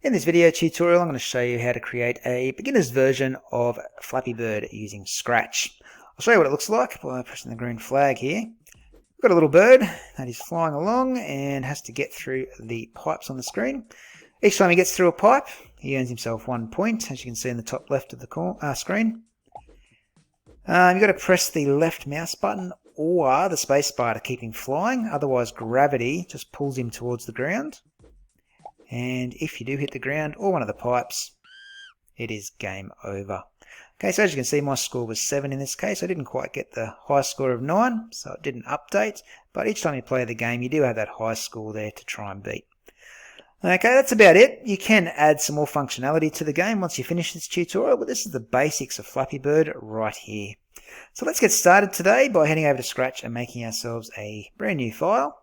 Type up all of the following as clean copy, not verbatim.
In this video tutorial, I'm going to show you how to create a beginner's version of Flappy Bird using Scratch. I'll show you what it looks like by pressing the green flag here. We've got a little bird that is flying along and has to get through the pipes on the screen. Each time he gets through a pipe, he earns himself 1 point, as you can see in the top left of the screen. You've got to press the left mouse button or the spacebar to keep him flying, otherwise gravity just pulls him towards the ground. And if you do hit the ground or one of the pipes, it is game over. Okay, so as you can see, my score was 7 in this case. I didn't quite get the high score of 9, so it didn't update. But each time you play the game, you do have that high score there to try and beat. Okay, that's about it. You can add some more functionality to the game once you finish this tutorial, but this is the basics of Flappy Bird right here. So let's get started today by heading over to Scratch and making ourselves a brand new file.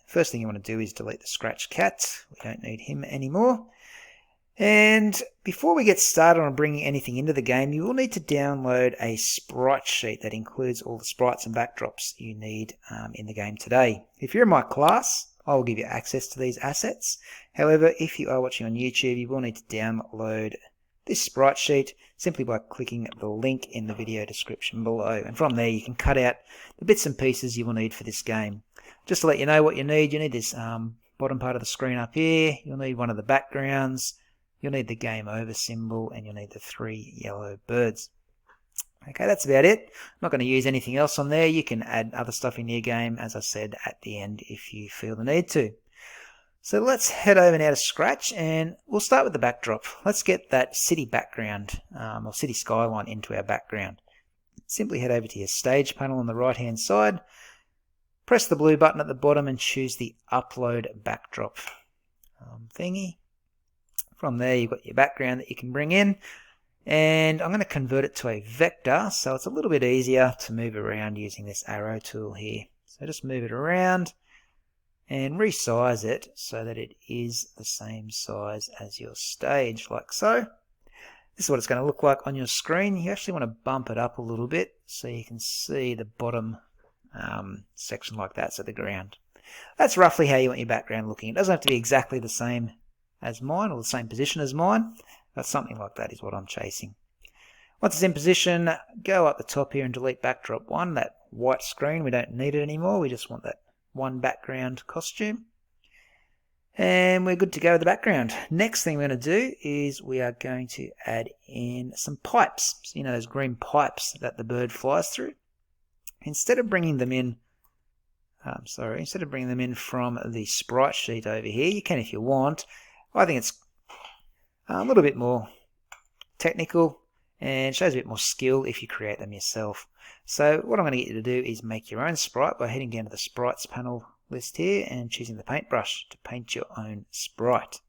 First thing you want to do is delete the Scratch cat. We don't need him anymore. And before we get started on bringing anything into the game, you will need to download a Sprite Sheet that includes all the sprites and backdrops you need in the game today. If you're in my class, I will give you access to these assets. However, if you are watching on YouTube, you will need to download this Sprite Sheet simply by clicking the link in the video description below. And from there, you can cut out the bits and pieces you will need for this game. Just to let you know what you need this bottom part of the screen up here. You'll need one of the backgrounds. You'll need the game over symbol, and you'll need the 3 yellow birds. Okay, that's about it. I'm not going to use anything else on there. You can add other stuff in your game, as I said, at the end if you feel the need to. So let's head over now to Scratch, and we'll start with the backdrop. Let's get that city background, or city skyline into our background. Simply head over to your stage panel on the right-hand side. Press the blue button at the bottom and choose the Upload Backdrop thingy. From there, you've got your background that you can bring in. And I'm going to convert it to a vector, so it's a little bit easier to move around using this arrow tool here. So just move it around and resize it so that it is the same size as your stage, like so. This is what it's going to look like on your screen. You actually want to bump it up a little bit so you can see the bottom section like that, so the ground. That's roughly how you want your background looking. It doesn't have to be exactly the same as mine or the same position as mine, but something like that is what I'm chasing. Once it's in position, go up the top here and delete backdrop 1, that white screen. We don't need it anymore. We just want that one background costume. And we're good to go with the background. Next thing we're going to do is we are going to add in some pipes. So, you know, those green pipes that the bird flies through. Instead of bringing them in from the Sprite Sheet over here, you can if you want. I think it's a little bit more technical and shows a bit more skill if you create them yourself. So what I'm going to get you to do is make your own sprite by heading down to the Sprites panel list here and choosing the paintbrush to paint your own sprite.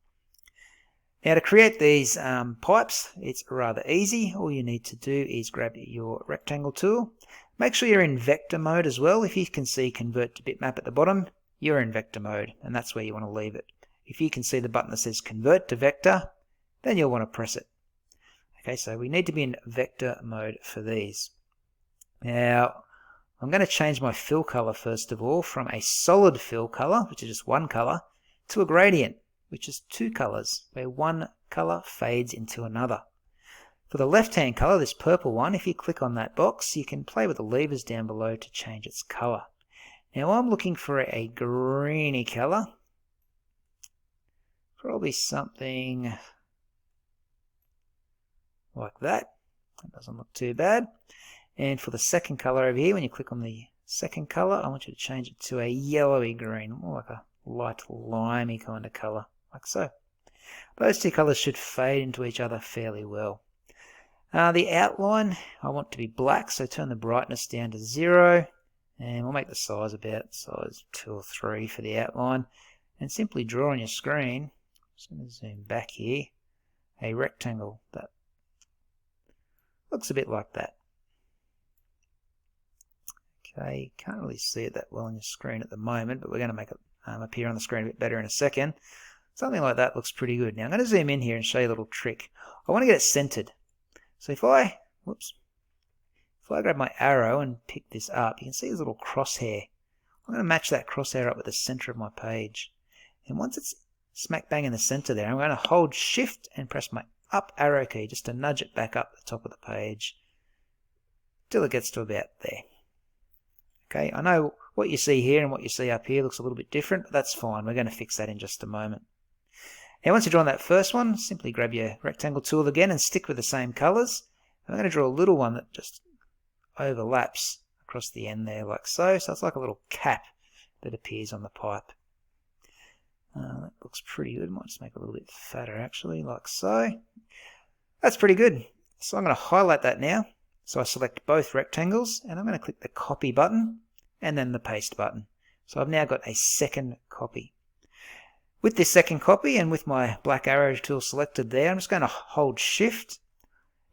Now to create these pipes, it's rather easy. All you need to do is grab your rectangle tool. Make sure you're in vector mode as well. If you can see convert to bitmap at the bottom, you're in vector mode, and that's where you want to leave it. If you can see the button that says convert to vector, then you'll want to press it. Okay, so we need to be in vector mode for these. Now, I'm going to change my fill color first of all from a solid fill color, which is just one color, to a gradient, which is 2 colors, where one color fades into another. For the left-hand color, this purple one, if you click on that box, you can play with the levers down below to change its color. Now I'm looking for a greeny color. Probably something like that. That doesn't look too bad. And for the second color over here, when you click on the second color, I want you to change it to a yellowy green, more like a light limey kind of color, like so. Those 2 colors should fade into each other fairly well. The outline I want to be black, so turn the brightness down to 0, and we'll make the size about size 2 or 3 for the outline, and simply draw on your screen. I'm just going to zoom back here, a rectangle that looks a bit like that. Okay, can't really see it that well on your screen at the moment, but we're going to make it appear on the screen a bit better in a second. Something like that looks pretty good. Now I'm going to zoom in here and show you a little trick. I want to get it centered. So if I grab my arrow and pick this up, you can see this little crosshair. I'm going to match that crosshair up with the center of my page. And once it's smack bang in the center there. I'm going to hold shift and press my up arrow key just to nudge it back up the top of the page till it gets to about there. Okay, I know what you see here and what you see up here looks a little bit different, but that's fine. We're going to fix that in just a moment. Now once you've drawn that first one, simply grab your rectangle tool again and stick with the same colours. I'm going to draw a little one that just overlaps across the end there like so. So it's like a little cap that appears on the pipe. That looks pretty good. Might just make it a little bit fatter actually, like so. That's pretty good. So I'm going to highlight that now. So I select both rectangles and I'm going to click the copy button and then the paste button. So I've now got a second copy. With this second copy and with my black arrow tool selected there, I'm just going to hold shift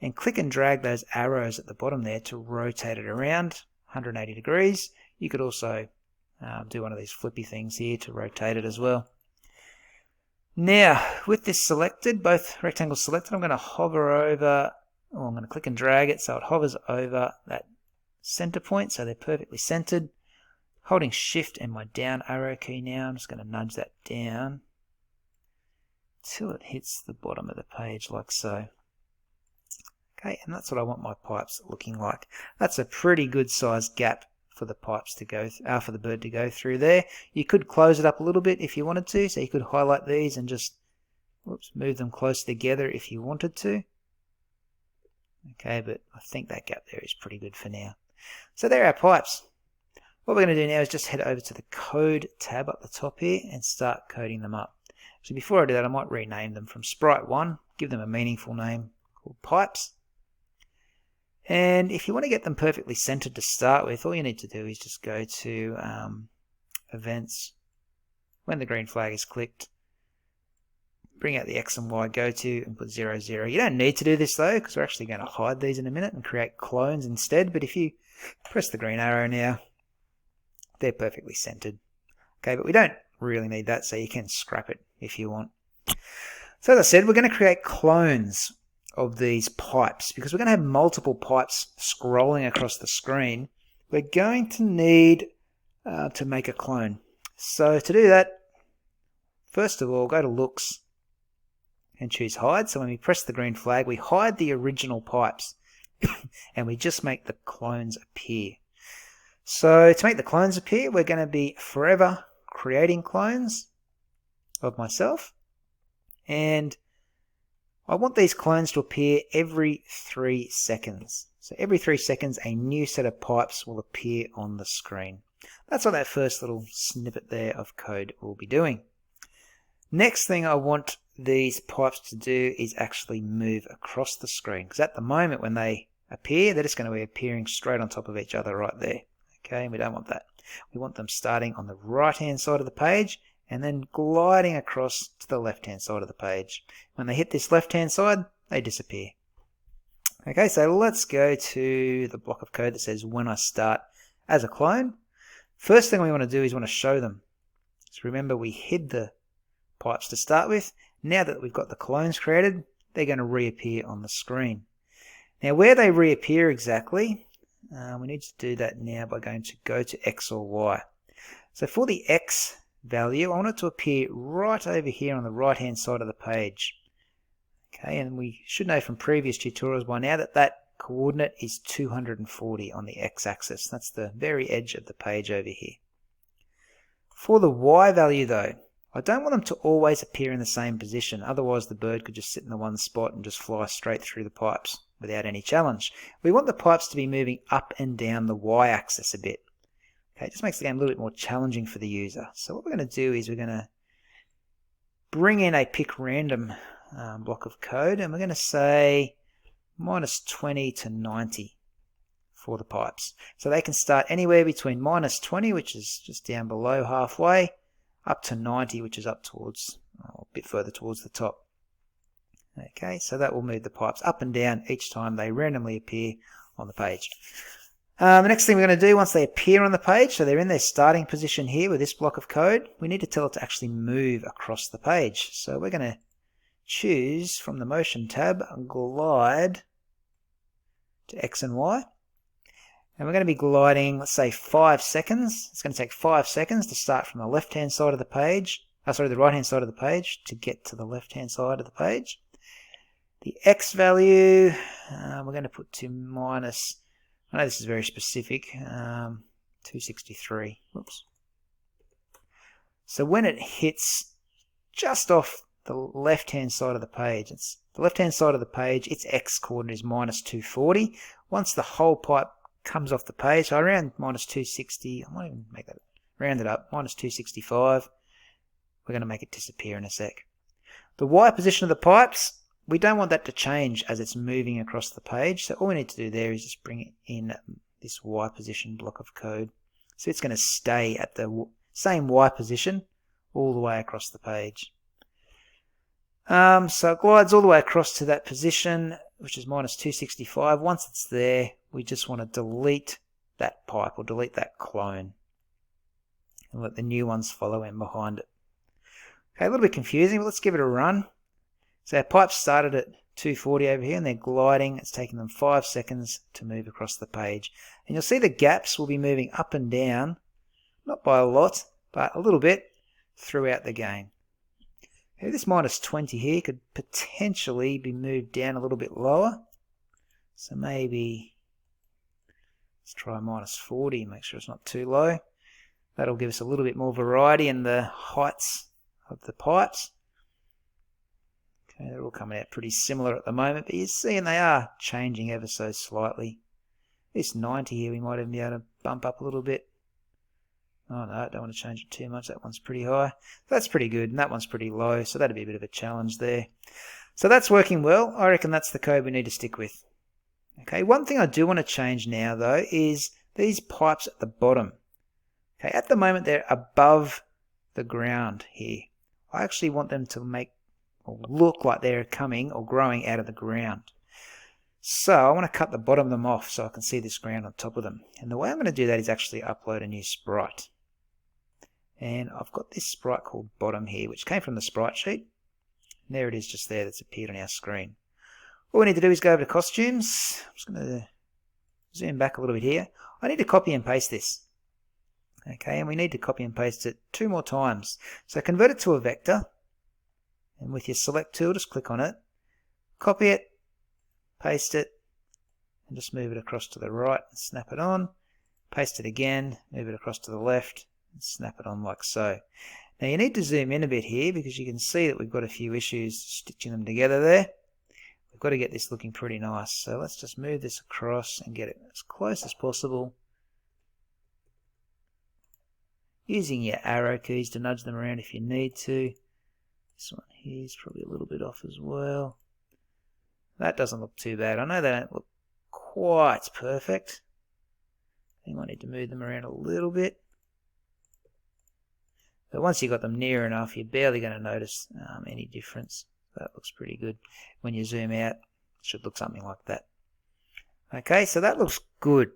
and click and drag those arrows at the bottom there to rotate it around 180 degrees. You could also do one of these flippy things here to rotate it as well. Now, with this selected, both rectangles selected, I'm going to hover over, or I'm going to click and drag it so it hovers over that center point so they're perfectly centered. Holding shift and my down arrow key now, I'm just going to nudge that down till it hits the bottom of the page like so. Okay, and that's what I want my pipes looking like. That's a pretty good sized gap for the pipes to go, for the bird to go through there. You could close it up a little bit if you wanted to, so you could highlight these and just move them close together if you wanted to. Okay, but I think that gap there is pretty good for now. So there are our pipes. What we're going to do now is just head over to the code tab up the top here and start coding them up. So before I do that, I might rename them from Sprite 1, give them a meaningful name called pipes. And if you want to get them perfectly centered to start with, all you need to do is just go to events. When the green flag is clicked, bring out the X and Y go to and put 0, 0. You don't need to do this though, because we're actually going to hide these in a minute and create clones instead. But if you press the green arrow now, they're perfectly centered. Okay, but we don't really need that, so you can scrap it if you want. So as I said, we're going to create clones of these pipes because we're going to have multiple pipes scrolling across the screen. We're going to need to make a clone. So to do that, first of all, go to looks and choose hide. So when we press the green flag, we hide the original pipes and we just make the clones appear. So to make the clones appear, we're going to be forever creating clones of myself. And I want these clones to appear every 3 seconds. So every 3 seconds, a new set of pipes will appear on the screen. That's what that first little snippet there of code will be doing. Next thing I want these pipes to do is actually move across the screen. Because at the moment when they appear, they're just going to be appearing straight on top of each other right there. Okay, we don't want that. We want them starting on the right-hand side of the page and then gliding across to the left-hand side of the page. When they hit this left-hand side, they disappear. Okay, so let's go to the block of code that says when I start as a clone. First thing we want to do is want to show them. So remember we hid the pipes to start with. Now that we've got the clones created, they're going to reappear on the screen. Now where they reappear exactly, we need to do that now by going to go to X or Y. So for the X value, I want it to appear right over here on the right hand side of the page. Okay, and we should know from previous tutorials by now that that coordinate is 240 on the X axis. That's the very edge of the page over here. For the Y value though, I don't want them to always appear in the same position, otherwise the bird could just sit in the one spot and just fly straight through the pipes without any challenge. We want the pipes to be moving up and down the Y-axis a bit. Okay, it just makes the game a little bit more challenging for the user. So what we're going to do is we're going to bring in a pick random block of code and we're going to say -20 to 90 for the pipes. So they can start anywhere between -20, which is just down below halfway, up to 90, which is up towards, a bit further towards the top. Okay, so that will move the pipes up and down each time they randomly appear on the page. The next thing we're going to do once they appear on the page, so they're in their starting position here with this block of code, we need to tell it to actually move across the page. So we're going to choose from the motion tab, glide to X and Y. And we're going to be gliding, let's say 5 seconds. It's going to take 5 seconds to start from the left-hand side of the page the right-hand side of the page to get to the left-hand side of the page. The X value, we're going to put to minus, I know this is very specific, 263. Whoops. So when it hits just off the left-hand side of the page, its X coordinate is minus 240. Once the whole pipe comes off the page, so around minus 260, I might even make that, round it up, minus 265, we're going to make it disappear in a sec. The Y position of the pipes, we don't want that to change as it's moving across the page, so all we need to do there is just bring in this Y position block of code. So it's going to stay at the same Y position all the way across the page. So it glides all the way across to that position, which is minus 265. Once it's there, we just want to delete that pipe or delete that clone and let the new ones follow in behind it. Okay, a little bit confusing, but let's give it a run. So our pipes started at 240 over here and they're gliding. It's taking them 5 seconds to move across the page. And you'll see the gaps will be moving up and down, not by a lot, but a little bit throughout the game. Okay, this minus 20 here could potentially be moved down a little bit lower. So maybe let's try minus 40, make sure it's not too low. That'll give us a little bit more variety in the heights of the pipes. Okay, they're all coming out pretty similar at the moment, but you're seeing they are changing ever so slightly. This 90 here, we might even be able to bump up a little bit. Oh no, I don't want to change it too much. That one's pretty high. That's pretty good, and that one's pretty low, so that'd be a bit of a challenge there. So that's working well. I reckon that's the code we need to stick with. Okay, one thing I do want to change now, though, is these pipes at the bottom. Okay, at the moment they're above the ground here. I actually want them to make or look like they're coming or growing out of the ground. So I want to cut the bottom of them off so I can see this ground on top of them. And the way I'm going to do that is actually upload a new sprite. And I've got this sprite called bottom here, which came from the Sprite Sheet. And there it is just there that's appeared on our screen. All we need to do is go over to costumes. I'm just going to zoom back a little bit here. I need to copy and paste this. Okay, and we need to copy and paste it 2 more times. So convert it to a vector. And with your select tool, just click on it. Copy it, paste it, and just move it across to the right and snap it on. Paste it again, move it across to the left, and snap it on like so. Now you need to zoom in a bit here because you can see that we've got a few issues stitching them together there. We've got to get this looking pretty nice. So let's just move this across and get it as close as possible. Using your arrow keys to nudge them around if you need to. This one here is probably a little bit off as well. That doesn't look too bad. I know they don't look quite perfect. I think I need to move them around a little bit. But once you've got them near enough, you're barely going to notice any difference. That looks pretty good. When you zoom out, it should look something like that. Okay, so that looks good.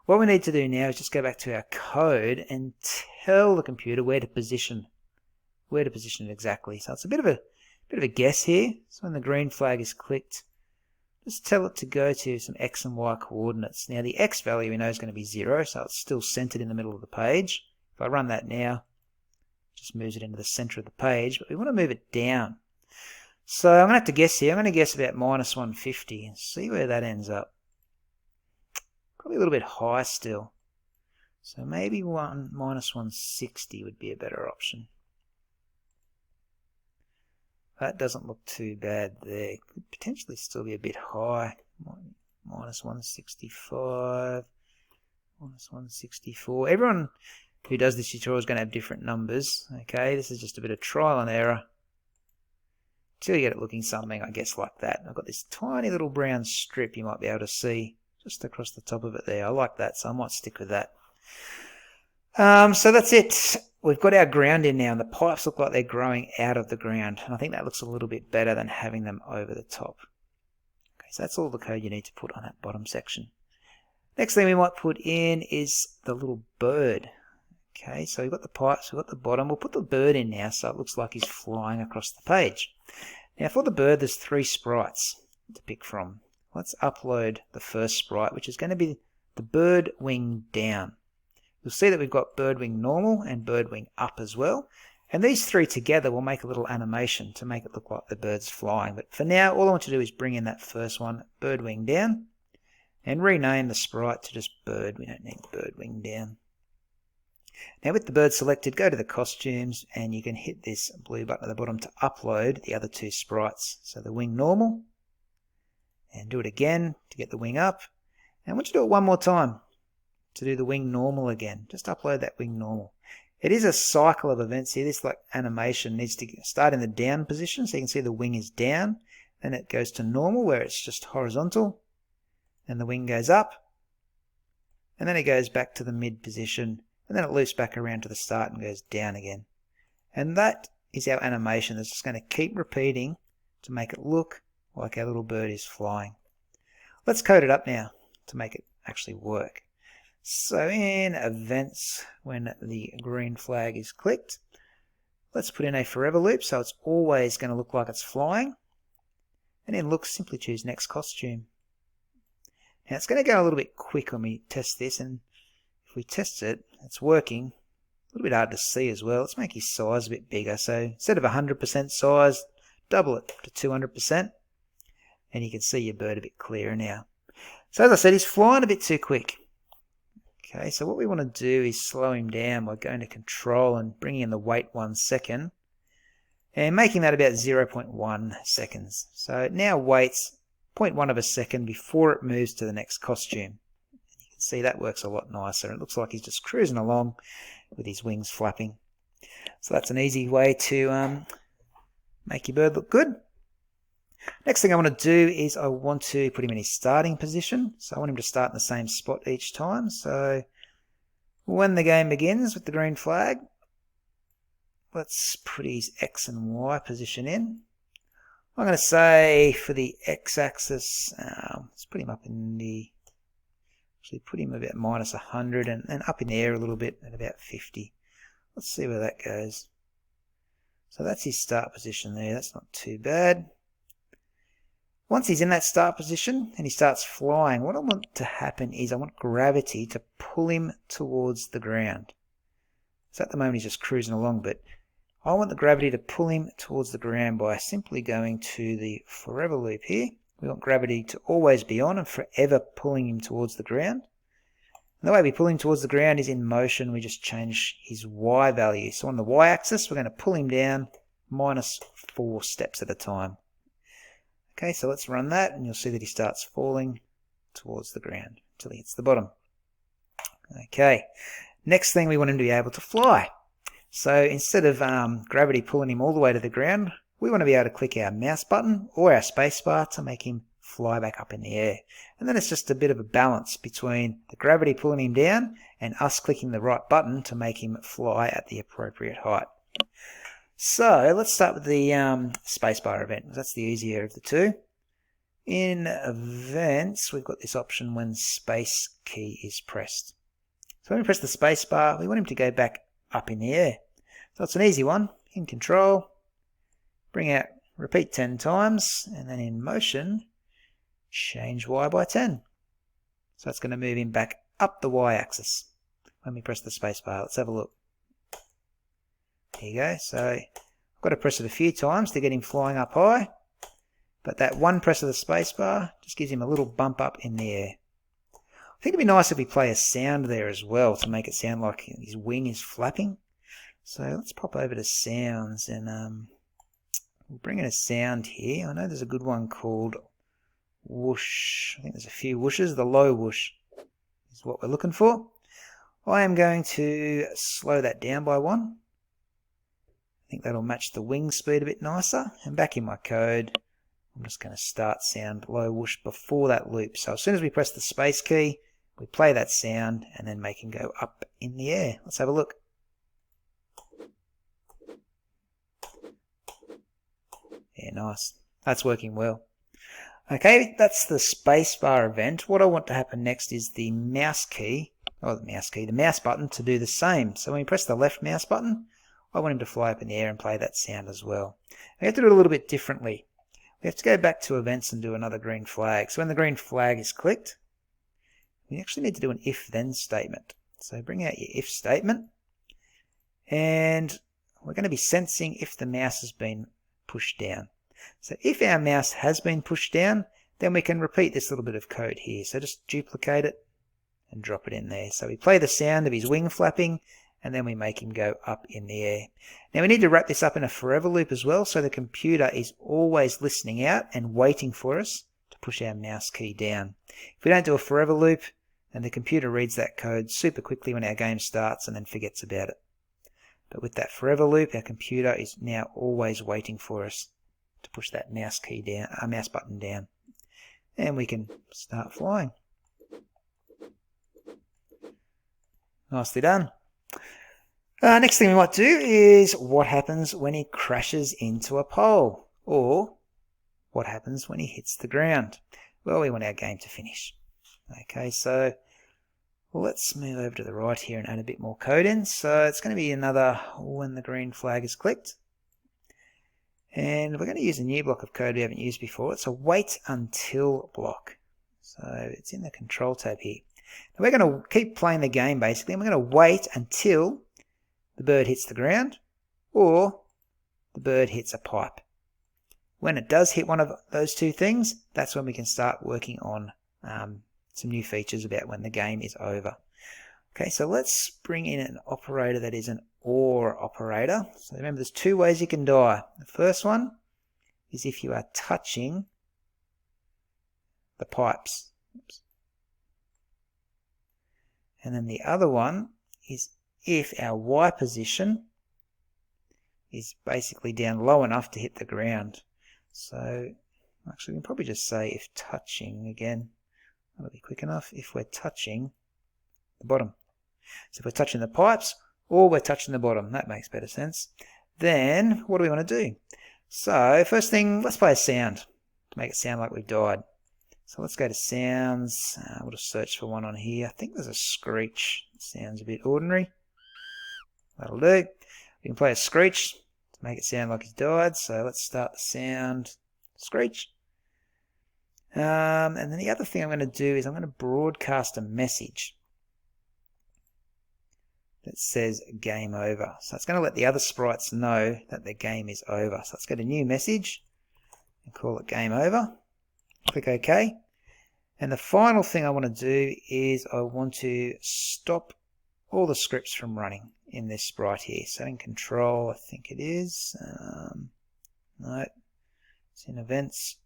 What we need to do now is just go back to our code and tell the computer where to position it exactly. So it's a bit of a guess here. So when the green flag is clicked, just tell it to go to some X and Y coordinates. Now the X value we know is going to be 0, so it's still centered in the middle of the page. If I run that now, it just moves it into the center of the page, but we want to move it down. So I'm going to have to guess here. I'm going to guess about minus 150 and see where that ends up. Probably a little bit high still. So maybe minus 160 would be a better option. That doesn't look too bad there. Could potentially still be a bit high. Minus 165. Minus 164. Everyone who does this tutorial is going to have different numbers. Okay, this is just a bit of trial and error. Until you get it looking something, I guess, like that. I've got this tiny little brown strip you might be able to see just across the top of it there. I like that, so I might stick with that. So that's it. We've got our ground in now, and the pipes look like they're growing out of the ground. And I think that looks a little bit better than having them over the top. Okay, so that's all the code you need to put on that bottom section. Next thing we might put in is the little bird. Okay, so we've got the pipes, we've got the bottom. We'll put the bird in now so it looks like he's flying across the page. Now for the bird, there's 3 sprites to pick from. Let's upload the first sprite, which is going to be the bird wing down. You'll see that we've got bird wing normal and bird wing up as well. And these three together will make a little animation to make it look like the bird's flying. But for now, all I want to do is bring in that first one, bird wing down, and rename the sprite to just bird. We don't need bird wing down. Now with the bird selected, go to the costumes and you can hit this blue button at the bottom to upload the other two sprites. So the wing normal, and do it again to get the wing up. And I want you to do it one more time to do the wing normal again. Just upload that wing normal. It is a cycle of events here. This like animation needs to start in the down position, so you can see the wing is down. Then it goes to normal where it's just horizontal. And the wing goes up. And then it goes back to the mid position. And then it loops back around to the start and goes down again. And that is our animation that's just going to keep repeating to make it look like our little bird is flying. Let's code it up now to make it actually work. So in events, when the green flag is clicked, let's put in a forever loop so it's always going to look like it's flying. And in looks, simply choose next costume. Now it's going to go a little bit quick when we test this, and if we test it, it's working. A little bit hard to see as well. Let's make his size a bit bigger. So instead of 100% size, double it to 200%. And you can see your bird a bit clearer now. So as I said, he's flying a bit too quick. Okay, so what we want to do is slow him down by going to control and bringing in the wait 1 second and making that about 0.1 seconds. So it now waits 0.1 of a second before it moves to the next costume. You can see that works a lot nicer. It looks like he's just cruising along with his wings flapping. So that's an easy way to make your bird look good. Next thing I want to do is I want to put him in his starting position. So I want him to start in the same spot each time. So when the game begins with the green flag, let's put his X and Y position in. I'm going to say for the X-axis, let's put him up in the, actually put him about minus 100 and up in the air a little bit at about 50. Let's see where that goes. So that's his start position there. That's not too bad. Once he's in that start position and he starts flying, what I want to happen is I want gravity to pull him towards the ground. So at the moment he's just cruising along, but I want the gravity to pull him towards the ground by simply going to the forever loop here. We want gravity to always be on and forever pulling him towards the ground. And the way we pull him towards the ground is in motion. We just change his Y value. So on the Y axis, we're going to pull him down -4 steps at a time. Okay, so let's run that, and you'll see that he starts falling towards the ground until he hits the bottom. Okay, next thing we want him to be able to fly. So instead of gravity pulling him all the way to the ground, we want to be able to click our mouse button or our spacebar to make him fly back up in the air. And then it's just a bit of a balance between the gravity pulling him down and us clicking the right button to make him fly at the appropriate height. So let's start with the spacebar event. That's the easier of the two. In events, we've got this option when space key is pressed. So when we press the spacebar, we want him to go back up in the air. So it's an easy one. In control, bring out, repeat 10 times, and then in motion, change Y by 10. So that's going to move him back up the Y axis when we press the spacebar. Let's have a look. There you go. So I've got to press it a few times to get him flying up high. But that one press of the spacebar just gives him a little bump up in the air. I think it'd be nice if we play a sound there as well to make it sound like his wing is flapping. So let's pop over to sounds and we'll bring in a sound here. I know there's a good one called whoosh. I think there's a few whooshes. The low whoosh is what we're looking for. I am going to slow that down by 1. I think that'll match the wing speed a bit nicer. And back in my code, I'm just going to start sound low whoosh before that loop. So as soon as we press the space key, we play that sound and then make him go up in the air. Let's have a look. Yeah, nice. That's working well. Okay, that's the spacebar event. What I want to happen next is the mouse button to do the same. So when we press the left mouse button, I want him to fly up in the air and play that sound as well. We have to do it a little bit differently. We have to go back to events and do another green flag. So when the green flag is clicked, we actually need to do an if-then statement. So bring out your if statement. And we're going to be sensing if the mouse has been pushed down. So if our mouse has been pushed down, then we can repeat this little bit of code here. So just duplicate it and drop it in there. So we play the sound of his wing flapping, and then we make him go up in the air. Now we need to wrap this up in a forever loop as well, so the computer is always listening out and waiting for us to push our mouse key down. If we don't do a forever loop, then the computer reads that code super quickly when our game starts and then forgets about it. But with that forever loop, our computer is now always waiting for us to push that mouse key down, mouse button down. And we can start flying. Nicely done. Next thing we might do is what happens when he crashes into a pole, or what happens when he hits the ground. Well, we want our game to finish. Okay, so let's move over to the right here and add a bit more code in. So it's going to be another when the green flag is clicked. And we're going to use a new block of code we haven't used before. It's a wait until block. So it's in the control tab here. Now we're going to keep playing the game basically, and we're going to wait until the bird hits the ground or the bird hits a pipe. When it does hit one of those two things, that's when we can start working on some new features about when the game is over. Okay, so let's bring in an operator that is an OR operator. So remember, there's two ways you can die. The first one is if you are touching the pipes. Oops. And then the other one is if our Y position is basically down low enough to hit the ground. So actually we can probably just say if touching again. That'll be quick enough. If we're touching the bottom. So if we're touching the pipes or we're touching the bottom, that makes better sense. Then what do we want to do? So first thing, let's play a sound to make it sound like we've died. So let's go to sounds. We'll just search for one on here. I think there's a screech. Sounds a bit ordinary. That'll do. We can play a screech to make it sound like he's died. So let's start the sound screech. And then the other thing I'm going to do is I'm going to broadcast a message that says game over. So it's going to let the other sprites know that the game is over. So let's get a new message and call it game over. Click OK. And the final thing I want to do is I want to stop all the scripts from running in this sprite here. So in control, I think it is. No, it's in events.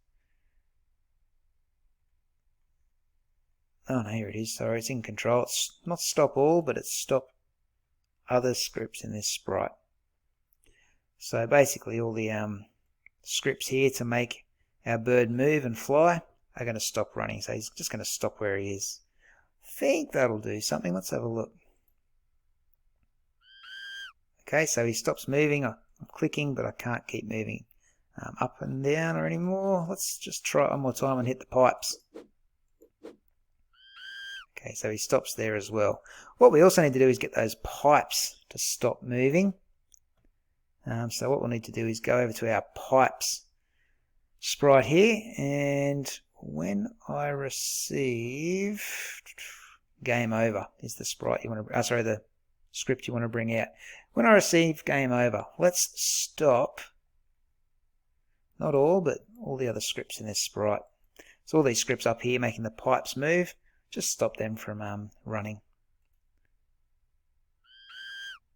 Oh no, here it is. Sorry, it's in control. It's not stop all, but it's stop other scripts in this sprite. So basically all the scripts here to make our bird move and fly are going to stop running. So he's just going to stop where he is. I think that'll do something. Let's have a look. Okay, so he stops moving. I'm clicking, but I can't keep moving up and down or anymore. Let's just try it one more time and hit the pipes. Okay, so he stops there as well. What we also need to do is get those pipes to stop moving. So what we'll need to do is go over to our pipes sprite here, and when I receive game over is the sprite you want to, the script you want to bring out. When I receive game over, let's stop, not all, but all the other scripts in this sprite. So all these scripts up here making the pipes move, just stop them from running.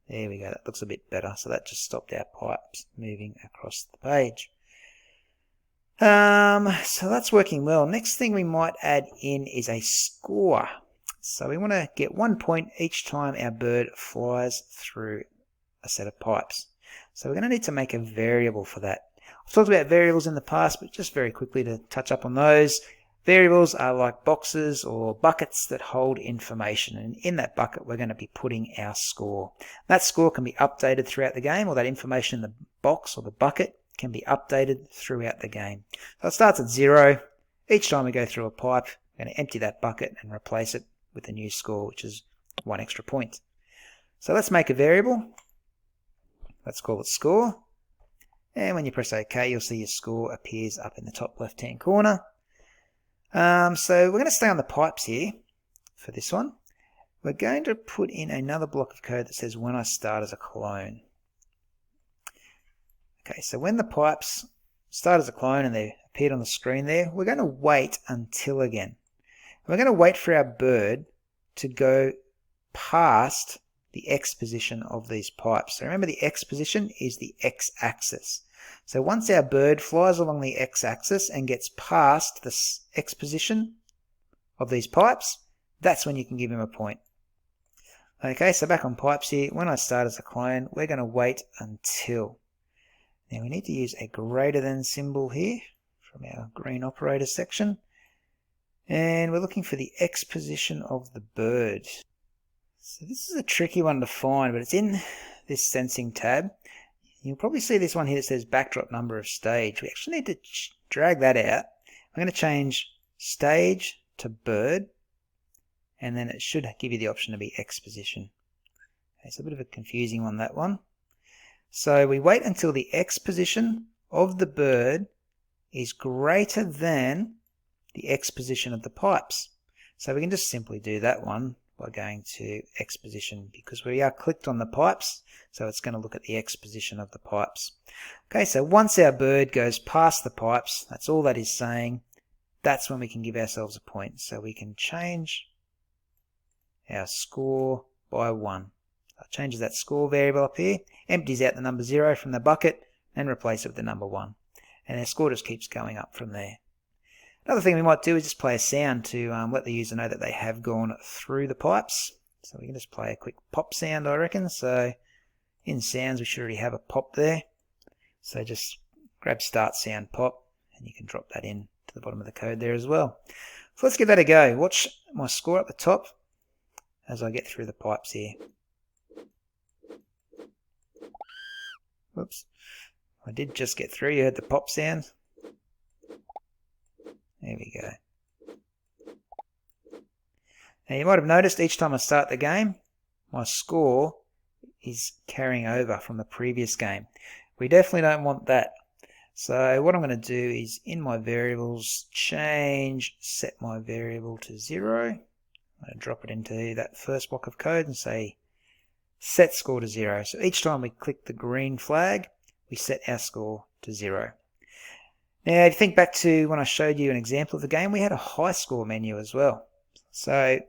There we go, that looks a bit better. So that just stopped our pipes moving across the page. So that's working well. Next thing we might add in is a score. So we want to get 1 point each time our bird flies through a set of pipes. So we're going to need to make a variable for that. I've talked about variables in the past, but just very quickly to touch up on those. Variables are like boxes or buckets that hold information, and in that bucket we're going to be putting our score. That score can be updated throughout the game, or that information in the box or the bucket can be updated throughout the game. So it starts at 0. Each time we go through a pipe, we're going to empty that bucket and replace it with a new score, which is 1 extra point. So let's make a variable. Let's call it score. And when you press OK, you'll see your score appears up in the top left-hand corner. So we're going to stay on the pipes here for this one. We're going to put in another block of code that says when I start as a clone. Okay, so when the pipes start as a clone and they appeared on the screen there, we're going to wait until again. We're going to wait for our bird to go past the X position of these pipes. So remember, the X position is the X axis. So once our bird flies along the X axis and gets past the X position of these pipes, that's when you can give him a point. Okay, so back on pipes here, when I start as a clone, we're going to wait until. Now we need to use a greater than symbol here from our green operator section. And we're looking for the X position of the bird. So this is a tricky one to find, but it's in this sensing tab. You'll probably see this one here that says backdrop number of stage. We actually need to drag that out. I'm going to change stage to bird, and then it should give you the option to be X position. Okay, it's a bit of a confusing one, that one. So we wait until the X position of the bird is greater than the X position of the pipes. So we can just simply do that one by going to X position, because we are clicked on the pipes, so it's going to look at the X position of the pipes. Okay, so once our bird goes past the pipes, that's all that is saying, that's when we can give ourselves a point. So we can change our score by 1. That changes that score variable up here, empties out the number 0 from the bucket, and replace it with the number 1. And our score just keeps going up from there. Another thing we might do is just play a sound to let the user know that they have gone through the pipes. So we can just play a quick pop sound, I reckon. So in sounds, we should already have a pop there. So just grab start sound pop, and you can drop that in to the bottom of the code there as well. So let's give that a go. Watch my score at the top as I get through the pipes here. Whoops. I did just get through. You heard the pop sound. There we go. Now you might have noticed each time I start the game, my score is carrying over from the previous game. We definitely don't want that. So what I'm going to do is in my variables, set my variable to 0. I'm going to drop it into that first block of code and say set score to 0. So each time we click the green flag, we set our score to 0. Now, if you think back to when I showed you an example of the game, we had a high score menu as well. So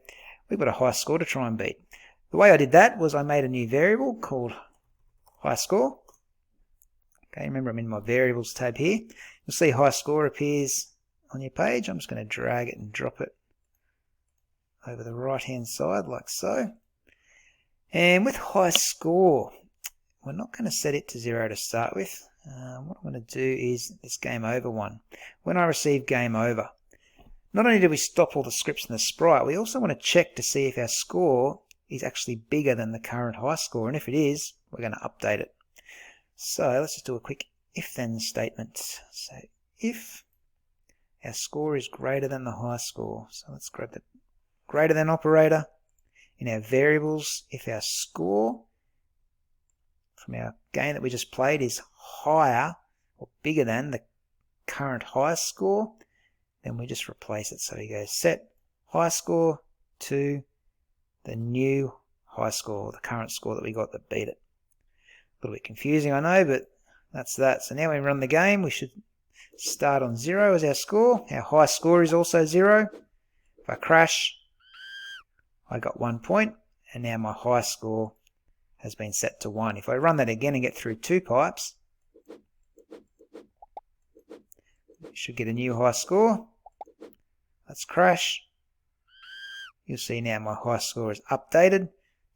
we've got a high score to try and beat. The way I did that was I made a new variable called high score. Okay, remember I'm in my variables tab here. You'll see high score appears on your page. I'm just going to drag it and drop it over the right hand side like so. And with high score, we're not going to set it to 0 to start with. What I'm going to do is this game over one. When I receive game over, not only do we stop all the scripts in the sprite, we also want to check to see if our score is actually bigger than the current high score. And if it is, we're going to update it. So let's just do a quick if-then statement. So if our score is greater than the high score, so let's grab the greater than operator. In our variables, if our score from our game that we just played is higher or bigger than the current high score, then we just replace it. So we go set high score to the new high score, the current score that we got that beat it. A little bit confusing, I know, but that's that. So now when we run the game, we should start on 0 as our score. Our high score is also 0. If I crash, I got 1 point, and now my high score has been set to 1. If I run that again and get through 2 pipes, we should get a new high score. Let's crash. You'll see now my high score is updated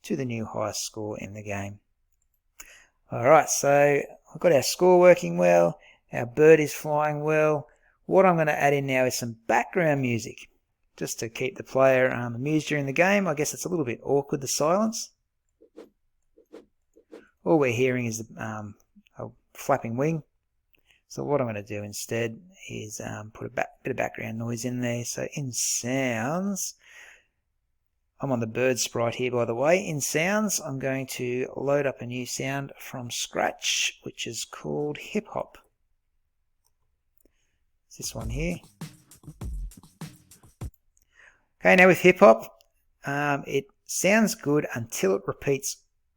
to the new high score in the game. Alright, so I've got our score working well, our bird is flying well. What I'm going to add in now is some background music, just to keep the player amused during the game. I guess it's a little bit awkward, the silence. All we're hearing is a flapping wing. So what I'm going to do instead is put a bit of background noise in there. So in sounds, I'm on the bird sprite here, by the way. In sounds, I'm going to load up a new sound from scratch, which is called hip hop. It's this one here. Okay, now with hip hop, it sounds good until it repeats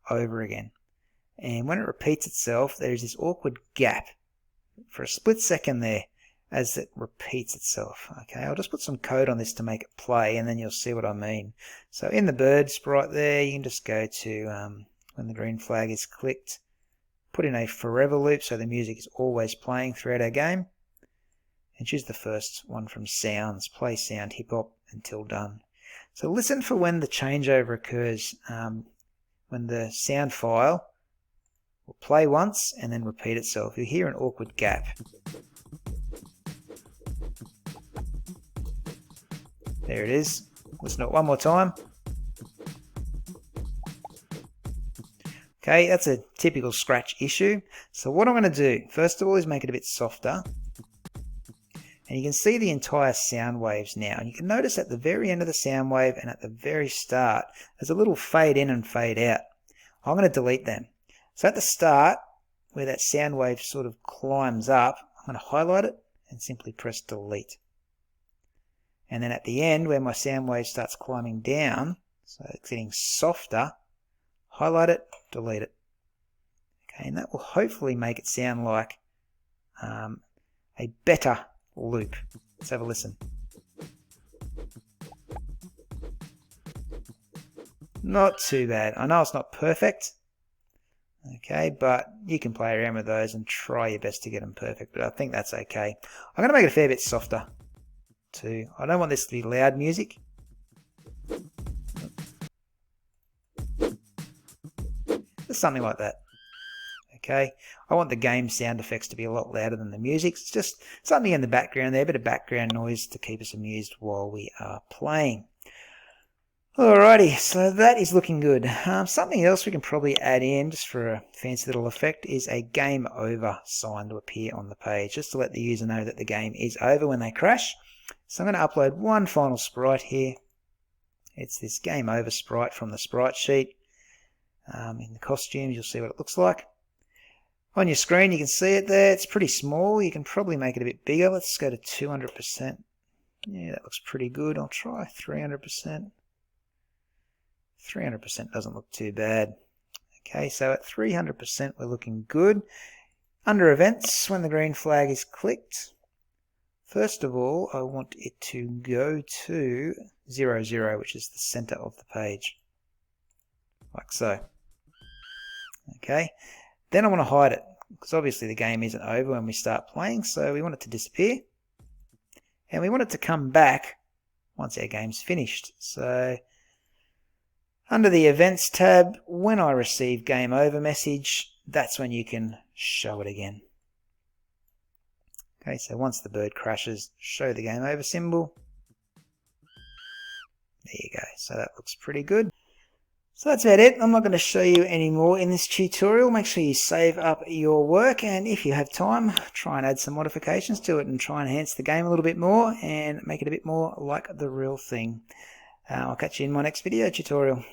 over again. and when it repeats itself, there's this awkward gap for a split second there as it repeats itself. Okay, I'll just put some code on this to make it play, and then you'll see what I mean. So in the bird sprite there, you can just go to when the green flag is clicked, put in a forever loop so the music is always playing throughout our game, and choose the first one from sounds, play sound hip hop until done. So listen for when the changeover occurs, when the sound file will play once and then repeat itself. You'll hear an awkward gap. There it is. Listen to it one more time. Okay, that's a typical Scratch issue. So what I'm going to do, first of all, is make it a bit softer. And you can see the entire sound waves now. And you can notice at the very end of the sound wave and at the very start, there's a little fade in and fade out. I'm going to delete them. So at the start, where that sound wave sort of climbs up, I'm going to highlight it and simply press delete. And then at the end, where my sound wave starts climbing down, so it's getting softer, highlight it, delete it. Okay, and that will hopefully make it sound like a better loop. Let's have a listen. Not too bad. I know it's not perfect, okay, but you can play around with those and try your best to get them perfect, but I think that's okay. I'm going to make it a fair bit softer too. I don't want this to be loud music. Just something like that. Okay, I want the game sound effects to be a lot louder than the music. It's just something in the background there, a bit of background noise to keep us amused while we are playing. Alrighty, so that is looking good. Something else we can probably add in, just for a fancy little effect, is a game over sign to appear on the page, just to let the user know that the game is over when they crash. So I'm going to upload one final sprite here. It's this game over sprite from the Sprite Sheet. In the costumes, you'll see what it looks like. On your screen, you can see it there. It's pretty small. You can probably make it a bit bigger. Let's go to 200%. Yeah, that looks pretty good. I'll try 300%. 300% doesn't look too bad. Okay, so at 300%, we're looking good. Under events, when the green flag is clicked, first of all, I want it to go to 0, 0, which is the center of the page. Like so. Okay, then I want to hide it, because obviously the game isn't over when we start playing, so we want it to disappear. And we want it to come back once our game's finished. So under the Events tab, when I receive Game Over message, that's when you can show it again. Okay, so once the bird crashes, show the Game Over symbol. There you go, so that looks pretty good. So that's about it. I'm not going to show you any more in this tutorial. Make sure you save up your work, and if you have time, try and add some modifications to it and try and enhance the game a little bit more and make it a bit more like the real thing. I'll catch you in my next video tutorial.